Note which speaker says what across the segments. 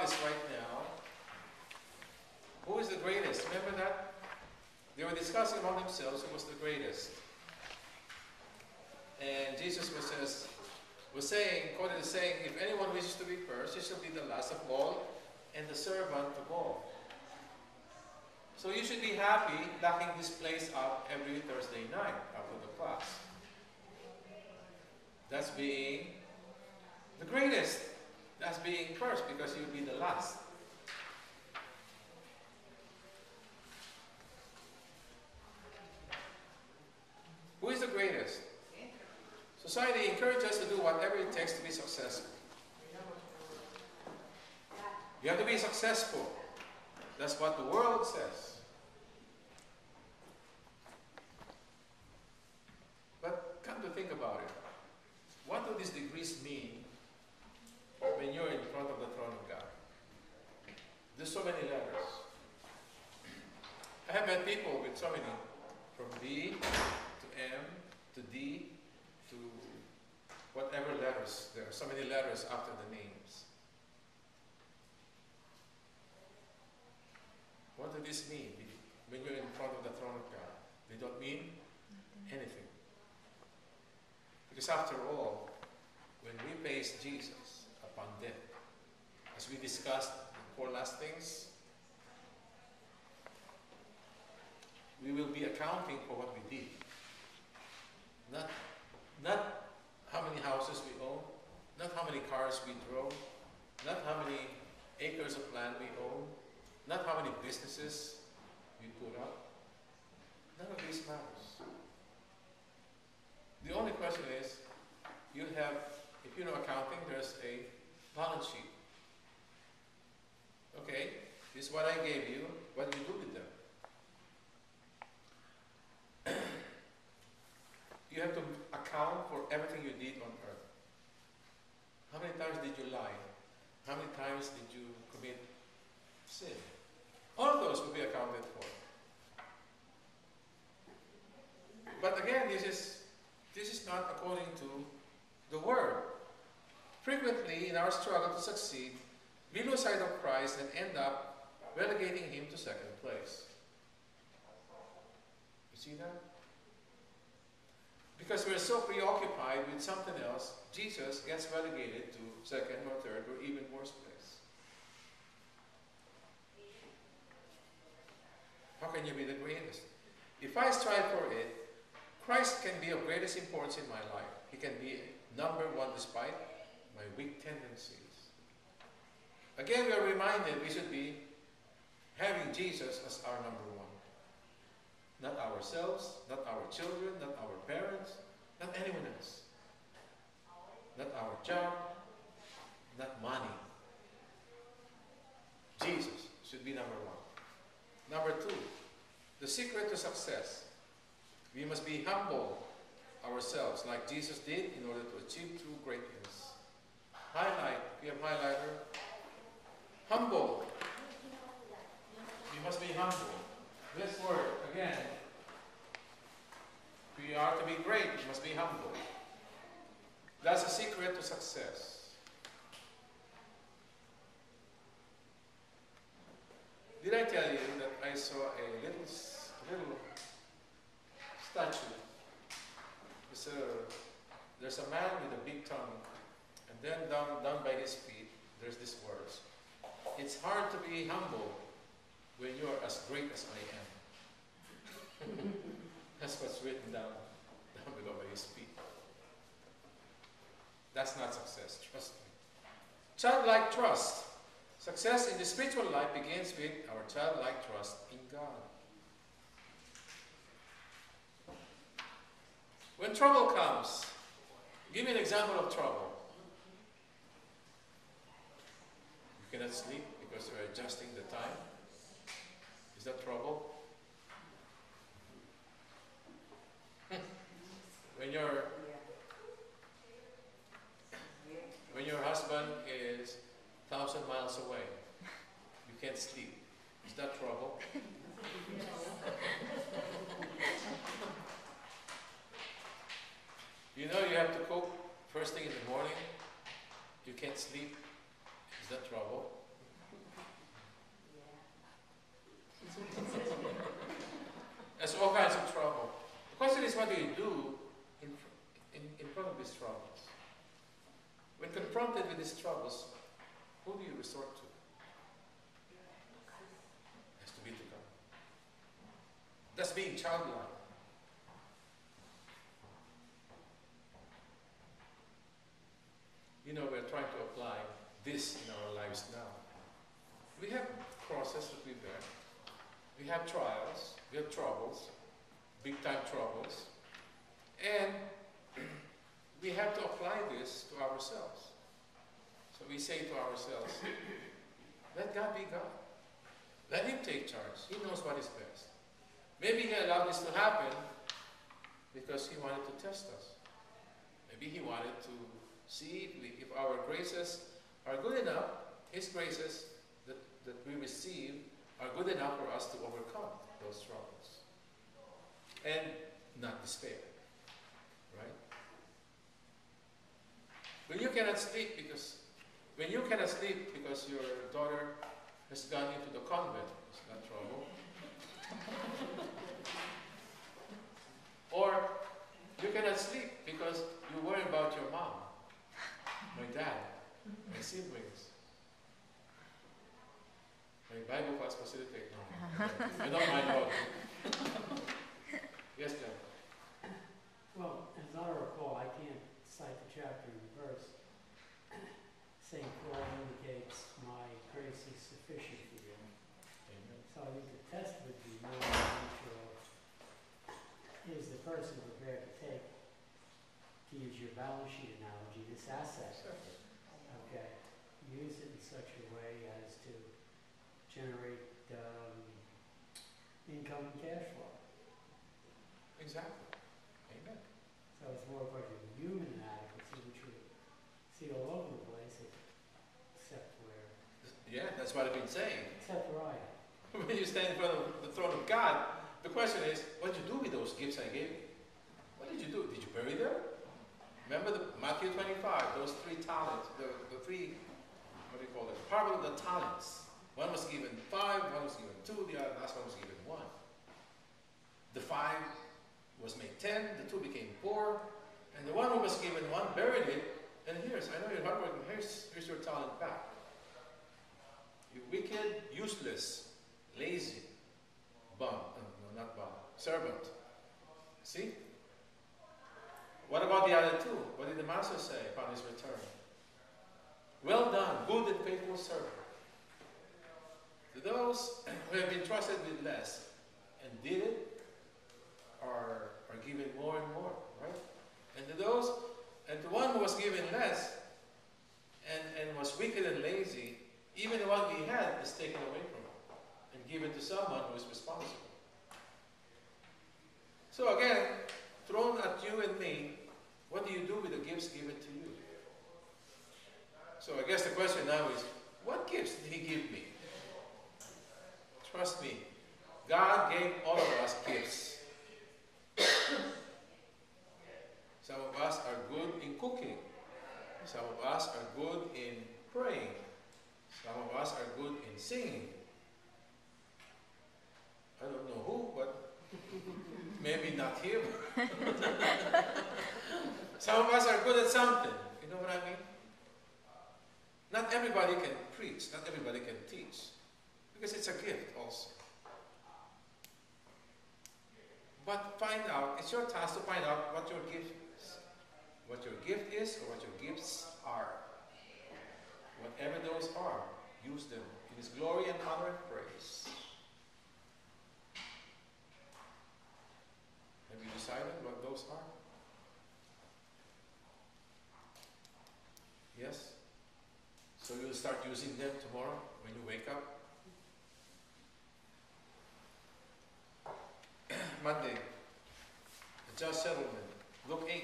Speaker 1: this right now. Who is the greatest? Remember that? They were discussing among themselves who was the greatest. And Jesus was saying, quoted as saying, if anyone wishes to be first, he shall be the last of all and the servant of all. So you should be happy locking this place up every Thursday night after the class. That's being the greatest. That's being first, because you'll be the last. Who is the greatest? Society encourages us to do whatever it takes to be successful. You have to be successful. That's what the world says. But come to think about it. What do these degrees mean when you're in front of the throne of God? There's so many letters. I have met people with so many, from B to M to D to whatever letters. There are so many letters after the names. What does this mean when you're in front of the throne of God? They don't mean anything. Because after all, when we face Jesus upon death, as we discussed the 4 last things, we will be accounting for what we did. Not how many houses we own, not how many cars we drove, not how many acres of land we own, not how many businesses we put up. None of these matters. The only question is, you have, if you know accounting, there's a balance sheet. Okay, this is what I gave you. What do you do with them? You have to account for everything you did on earth. How many times did you lie? How many times did you commit sin? All of those will be accounted for. But again, this is not according to the Word. Frequently, in our struggle to succeed, we lose sight of Christ and end up relegating Him to second place. You see that? Because we're so preoccupied with something else, Jesus gets relegated to second or third or even worse place. How can you be the greatest? If I strive for it, Christ can be of greatest importance in my life. He can be number one despite my weak tendencies. Again, we are reminded we should be having Jesus as our number one. Not ourselves, not our children, not our parents, not anyone else. Not our job, not money. Jesus should be number one. Number 2, the secret to success. We must be humble ourselves like Jesus did in order to achieve true greatness. Highlight, if you have highlighter. Humble. We must be humble. This word, again, if we are to be great, we must be humble. That's the secret to success. Did I tell you that I saw a little statue? There's a man with a big tongue, and then down by his feet, there's these words. It's hard to be humble when you are as great as I am. That's what's written down below by his feet. That's not success, trust me. Childlike trust. Success in the spiritual life begins with our childlike trust in God. When trouble comes, give me an example of trouble. You cannot sleep because you're adjusting the time. Is that trouble? When your husband is 1,000 miles away, you can't sleep. Is that trouble? You know you have to cook first thing in the morning. You can't sleep. Is that trouble? There's all kinds of trouble. The question is, what do you do in front of these troubles? When confronted with these troubles, who do you resort to? It has to be to God. That's being childlike. You know, we're trying to apply this in our lives now. We have crosses that we bear. We have trials. We have troubles. Big time troubles. And we have to apply this to ourselves. So we say to ourselves, let God be God. Let Him take charge. He knows what is best. Maybe He allowed this to happen because He wanted to test us. Maybe He wanted to see if our graces are good enough, His graces that we receive are good enough for us to overcome those troubles. And not despair. Right? When you cannot sleep because your daughter has gone into the convent, it's not trouble. Or you cannot sleep because you worry about your mom, my dad, my siblings, my Bible class facilitator. I don't mind all. Yes, John.
Speaker 2: Well, as I recall, I can't cite the chapter and verse. St. Paul indicates, my grace is sufficient for you.
Speaker 1: Amen.
Speaker 2: So I think the test would be more natural. Is the person prepared to take, to use your balance sheet analogy, this asset? Okay. Use it in such a way as to generate income and cash flow.
Speaker 1: Exactly. Amen.
Speaker 2: So it's more a question of human inadequacy, which we see all over the place, except where...
Speaker 1: Yeah, that's what I've been saying.
Speaker 2: Except where I am.
Speaker 1: When you stand in front of the throne of God, the question is, what did you do with those gifts I gave you? What did you do? Did you bury them? Remember Matthew 25, those 3 talents, the 3, what do you call it? Parable of the talents. One was given 5, one was given 2, the last one was given 1. The 5 was made 10, the 2 became 4, and the one who was given 1 buried it, and I know you're hardworking, here's your talent back. You wicked, useless, lazy, servant. See? What about the other 2? What did the master say upon his return? Well done, good and faithful servant. To those who have been trusted with less and did it are given more and more, right? And to one who was given less and was wicked and lazy, even the one he had is taken away from him and given to someone who is responsible. So again, thrown at you and me, what do you do with the gifts given to you? So I guess the question now is, what gifts did He give me? Trust me, God gave all of us gifts. Some of us are good in cooking. Some of us are good in praying. Some of us are good in singing. I don't know who, but maybe not him. Some of us are good at something. You know what I mean? Not everybody can preach. Not everybody can teach. Because it's a gift also. But find out, it's your task to find out what your gift is. What your gift is or what your gifts are. Whatever those are, use them in His glory and honor and praise. Have you decided what those are? Yes? So you'll start using them tomorrow when you wake up? Monday, the just settlement, Luke 8.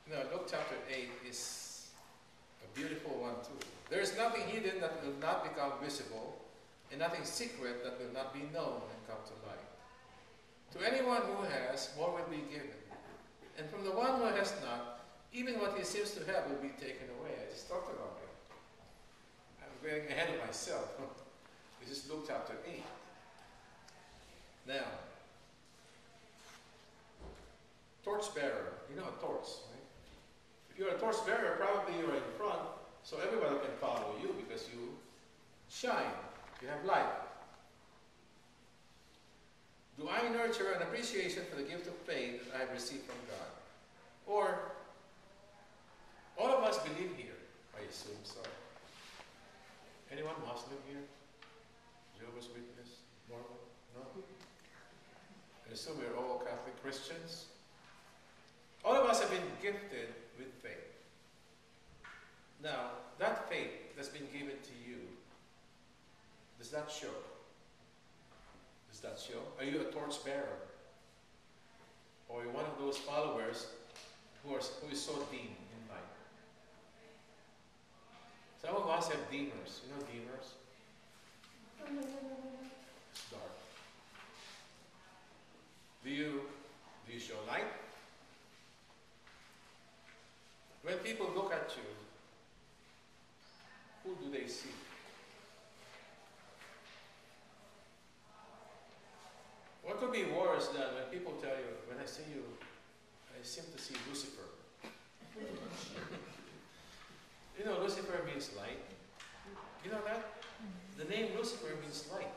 Speaker 1: Now, Luke chapter 8 is a beautiful one too. There is nothing hidden that will not become visible, and nothing secret that will not be known and come to light. To anyone who has, more will be given. And from the one who has not, even what he seems to have will be taken away. I just talked about it. I'm going ahead of myself. This is Luke chapter 8. Now, torchbearer. You know a torch, right? If you're a torchbearer, probably you're in front, so everybody can follow you because you shine. You have light. Do I nurture an appreciation for the gift of faith that I have received from God? Or, all of us believe here, I assume so. Anyone Muslim here? Jehovah's Witness? Mormon? No? I assume we're all Catholic Christians. All of us have been gifted with faith. Now, that faith that's been given to you, does that show? Does that show? Are you a torchbearer? Or are you one of those followers who is so dim in light? Some of us have dimmers. You know dimmers? It's dark. Do you show light? When people look at you, who do they see? What could be worse than when people tell you, when I see you, I seem to see Lucifer. You know, Lucifer means light. You know that? The name Lucifer means light.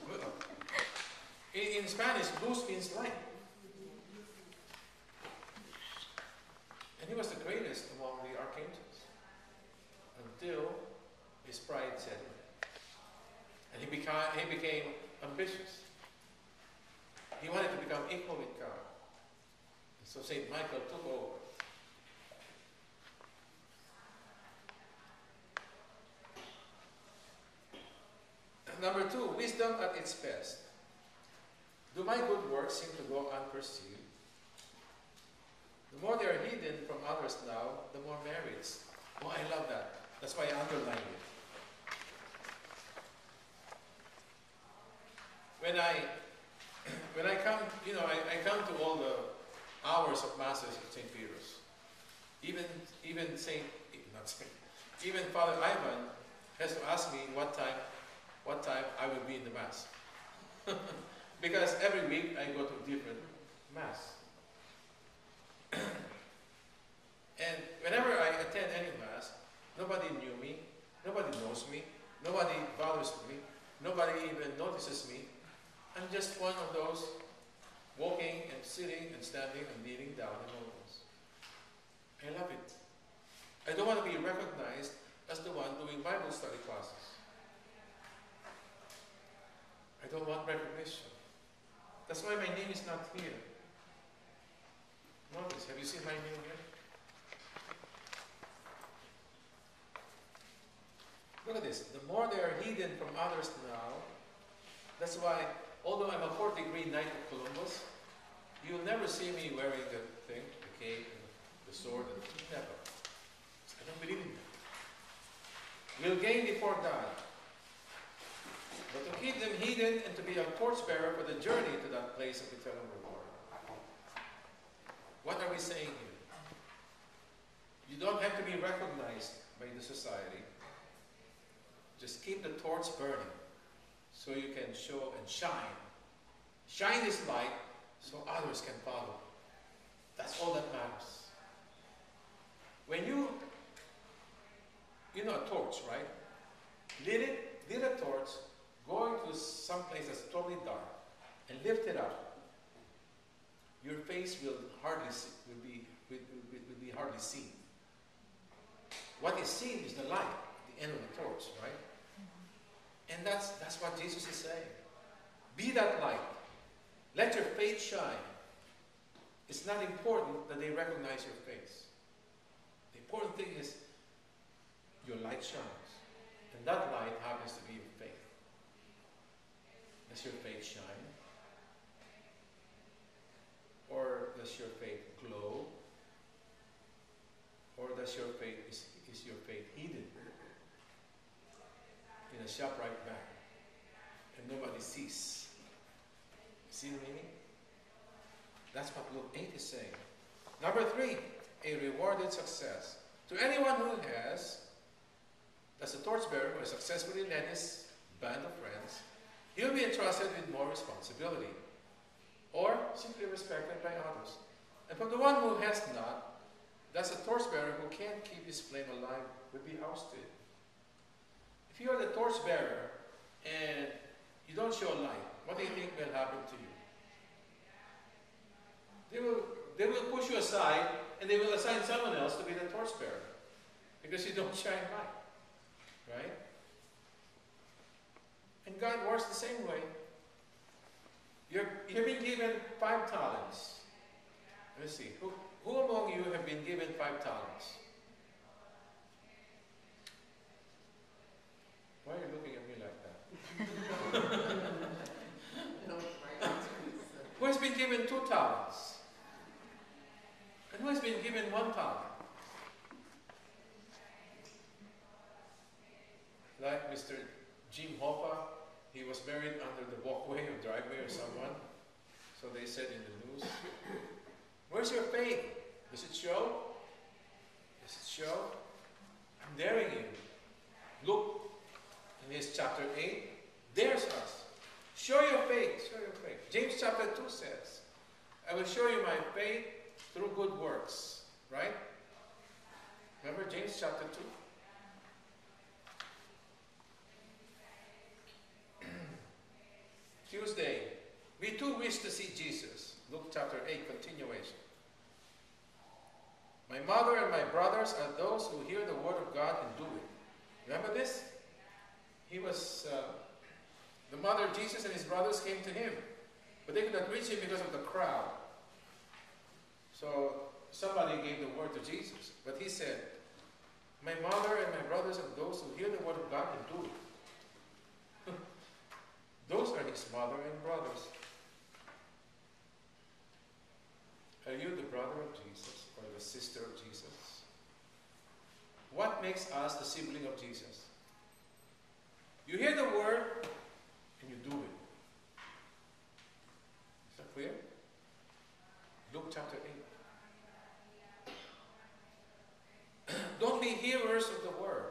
Speaker 1: Well, in Spanish, luz means light. And he was the greatest among the archangels until his pride set in. And he became ambitious. He wanted to become equal with God. And so St. Michael took over. Number 2, wisdom at its best. Do my good works seem to go unperceived? The more they are hidden from others now, the more merits. Oh, I love that. That's why I underline it. When I come, you know, I come to all the hours of masses at St. Peter's. Even Father Ivan has to ask me what time I will be in the mass. Because every week I go to a different mass. And whenever I attend any mass, nobody knew me, nobody knows me, nobody bothers me, nobody even notices me. I'm just one of those walking and sitting and standing and kneeling down in all this. I love it. I don't want to be recognized as the one doing Bible study classes. I don't want recognition. That's why my name is not here. Notice, have you seen my name here? Look at this. The more they are hidden from others now, that's why, although I'm a 4th-degree Knight of Columbus, you'll never see me wearing the thing, the cape, and the sword, and never. I don't believe in that. We'll gain before God. But to keep them hidden and to be a torchbearer for the journey to that place of eternal reward. What are we saying here? You don't have to be recognized by the society. Just keep the torch burning so you can show and shine. Shine this light so others can follow. That's all that matters. When you know a torch, right? Lit a torch, go into some place that's totally dark, and lift it up. Your face will be hardly seen. What is seen is the light, the end of the torch, right? And that's what Jesus is saying. Be that light. Let your faith shine. It's not important that they recognize your face. The important thing is your light shines. And that light happens to be your faith. Does your faith shine? Or does your faith glow? Or does your faith, is your faith hidden in a shop right back and nobody sees? See the meaning? That's what Luke 8 is saying. Number 3, a rewarded success. To anyone who has, as a torchbearer who has successfully led his band of friends, he'll be entrusted with more responsibility, or simply respected by others. And for the one who has not, thus a torchbearer who can't keep his flame alive will be ousted. If you are the torchbearer and you don't show light, what do you think will happen to you? They will push you aside and they will assign someone else to be the torchbearer because you don't shine light, right? And God works the same way. You've been given 5 talents. Let's see, who among you have been given 5 talents? Why are you looking at me like that? Who has been given 2 talents? And who has been given 1 talent? Like Mr. Jim Hoppa, he was buried under the walkway or driveway or someone. So they said in the news. Where's your faith? Does it show? Does it show? I'm daring you. Look in his chapter 8. There's us. Show your faith. Show your faith. James chapter 2 says, I will show you my faith through good works. Right? Remember James chapter 2? Tuesday, we too wish to see Jesus. Luke chapter 8, continuation. My mother and my brothers are those who hear the word of God and do it. Remember this? He was, the mother of Jesus and his brothers came to him, but they could not reach him because of the crowd. So somebody gave the word to Jesus, but he said, my mother and my brothers are those who hear the word of God and do it. Those are his mother and brothers. Are you the brother of Jesus or the sister of Jesus? What makes us the sibling of Jesus? You hear the word and you do it. Is that clear? Luke chapter 8. Don't be hearers of the word.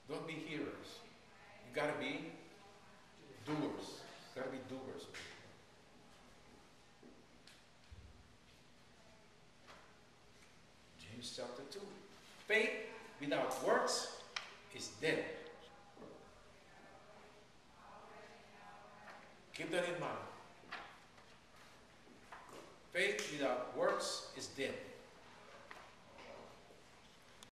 Speaker 1: Don't be hearers. You gotta be doers. You gotta be doers. James chapter 2. Faith without works is dead. Keep that in mind. Faith without works is dead.